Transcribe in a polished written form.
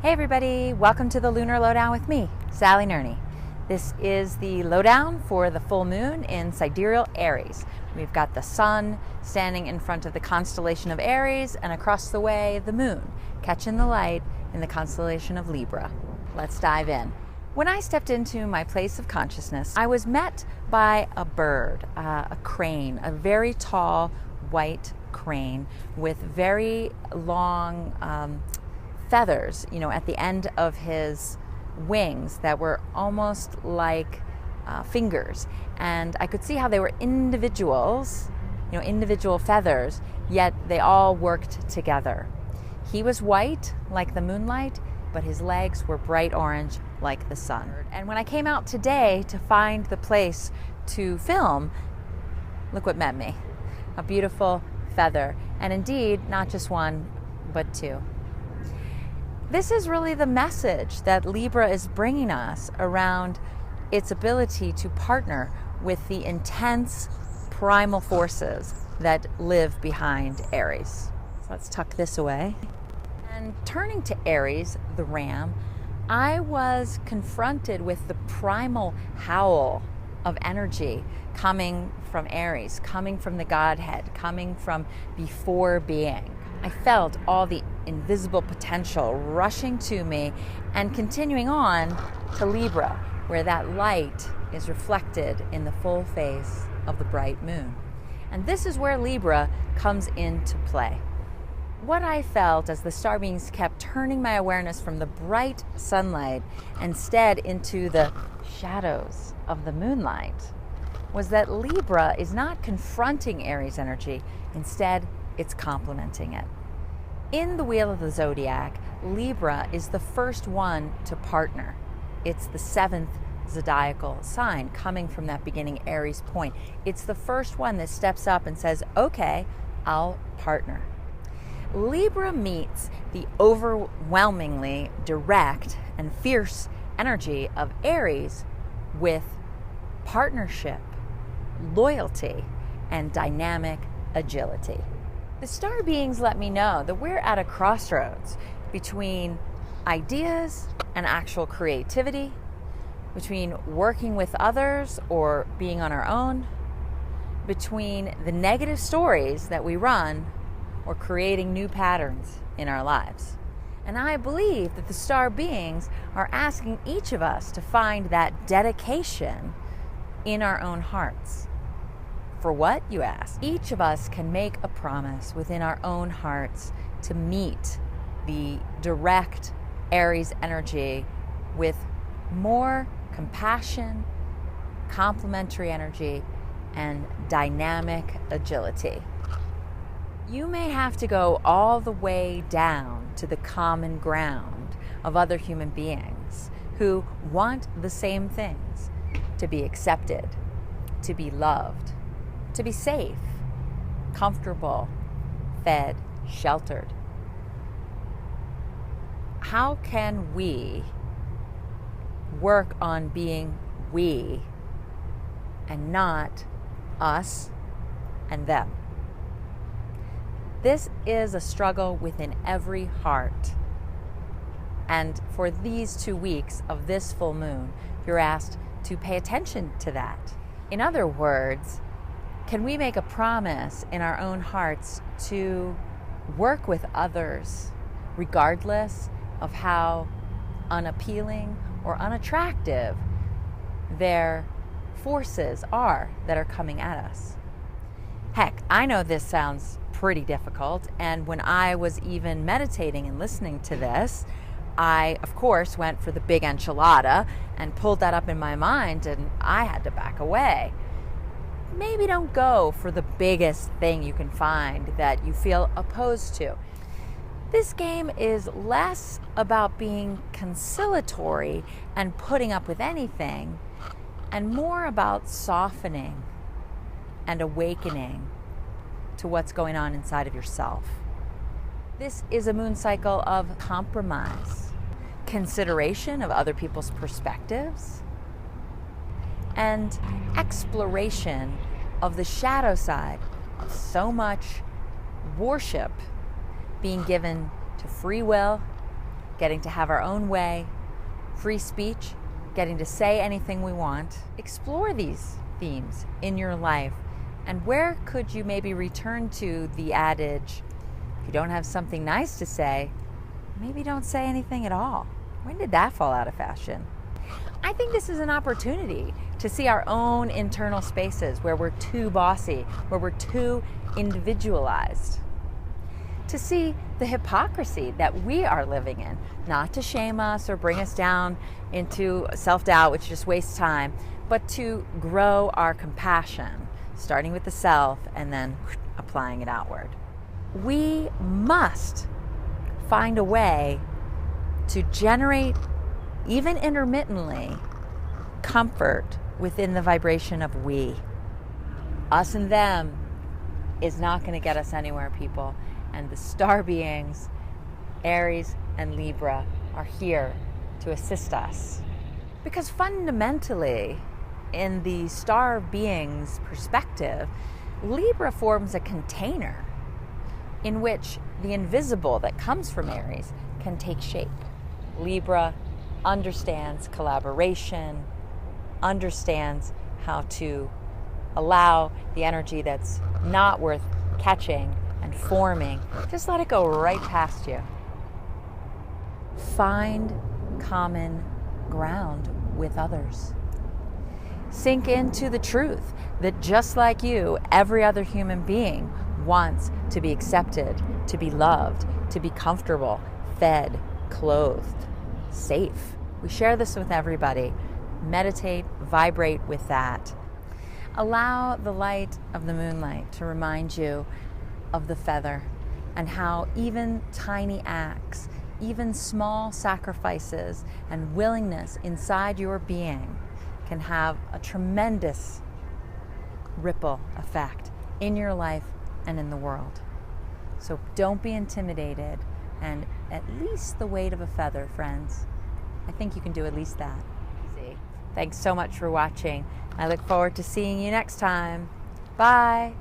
Hey everybody, welcome to the Lunar Lowdown with me, Sally Nurney. This is the lowdown for the full moon in Sidereal Aries. We've got the sun standing in front of the constellation of Aries and across the way the moon, catching the light in the constellation of Libra. Let's dive in. When I stepped into my place of consciousness, I was met by a bird, a crane, a very tall white crane with very long feathers, at the end of his wings that were almost like fingers. And I could see how they were individuals, individual feathers, yet they all worked together. He was white like the moonlight, but his legs were bright orange like the sun. And when I came out today to find the place to film, look what met me. A beautiful feather. And indeed, not just one, but two. This is really the message that Libra is bringing us around its ability to partner with the intense primal forces that live behind Aries. So let's tuck this away. And turning to Aries, the ram, I was confronted with the primal howl of energy coming from Aries, coming from the Godhead, coming from before being. I felt all the invisible potential rushing to me and continuing on to Libra, where that light is reflected in the full face of the bright moon. And this is where Libra comes into play. What I felt as the star beings kept turning my awareness from the bright sunlight instead into the shadows of the moonlight was that Libra is not confronting Aries energy, instead it's complementing it. In the Wheel of the Zodiac, Libra is the first one to partner. It's the seventh zodiacal sign coming from that beginning Aries point. It's the first one that steps up and says, okay, I'll partner. Libra meets the overwhelmingly direct and fierce energy of Aries with partnership, loyalty, and dynamic agility. The star beings let me know that we're at a crossroads between ideas and actual creativity, between working with others or being on our own, between the negative stories that we run or creating new patterns in our lives. And I believe that the star beings are asking each of us to find that dedication in our own hearts. For what, you ask? Each of us can make a promise within our own hearts to meet the direct Aries energy with more compassion, complementary energy, and dynamic agility. You may have to go all the way down to the common ground of other human beings who want the same things: to be accepted, to be loved, to be safe, comfortable, fed, sheltered. How can we work on being we and not us and them? This is a struggle within every heart. And for these 2 weeks of this full moon, you're asked to pay attention to that. In other words, can we make a promise in our own hearts to work with others, regardless of how unappealing or unattractive their forces are that are coming at us? Heck, I know this sounds pretty difficult, and when I was even meditating and listening to this, I, of course, went for the big enchilada and pulled that up in my mind, and I had to back away. Maybe don't go for the biggest thing you can find that you feel opposed to. This game is less about being conciliatory and putting up with anything, and more about softening and awakening to what's going on inside of yourself. This is a moon cycle of compromise, consideration of other people's perspectives, and exploration of the shadow side of so much worship being given to free will getting to have our own way, free speech, getting to say anything we want. Explore these themes in your life. And where could you maybe return to the adage, if you don't have something nice to say, maybe don't say anything at all? When did that fall out of fashion? I think this is an opportunity to see our own internal spaces where we're too bossy, where we're too individualized. To see the hypocrisy that we are living in, not to shame us or bring us down into self-doubt, which just wastes time, but to grow our compassion, starting with the self and then applying it outward. We must find a way to generate, even intermittently, comfort within the vibration of we. Us and them is not going to get us anywhere, people. And the star beings, Aries and Libra, are here to assist us. Because fundamentally, in the star being's perspective, Libra forms a container in which the invisible that comes from Aries can take shape. Libra understands collaboration, understands how to allow the energy that's not worth catching and forming, just let it go right past you. Find common ground with others. Sink into the truth that just like you, every other human being wants to be accepted, to be loved, to be comfortable, fed, clothed, safe. We share this with everybody. Meditate, vibrate with that. Allow the light of the moonlight to remind you of the feather and how even tiny acts, even small sacrifices and willingness inside your being can have a tremendous ripple effect in your life and in the world. So don't be intimidated, and at least the weight of a feather, friends. I think you can do at least that. Thanks so much for watching. I look forward to seeing you next time. Bye.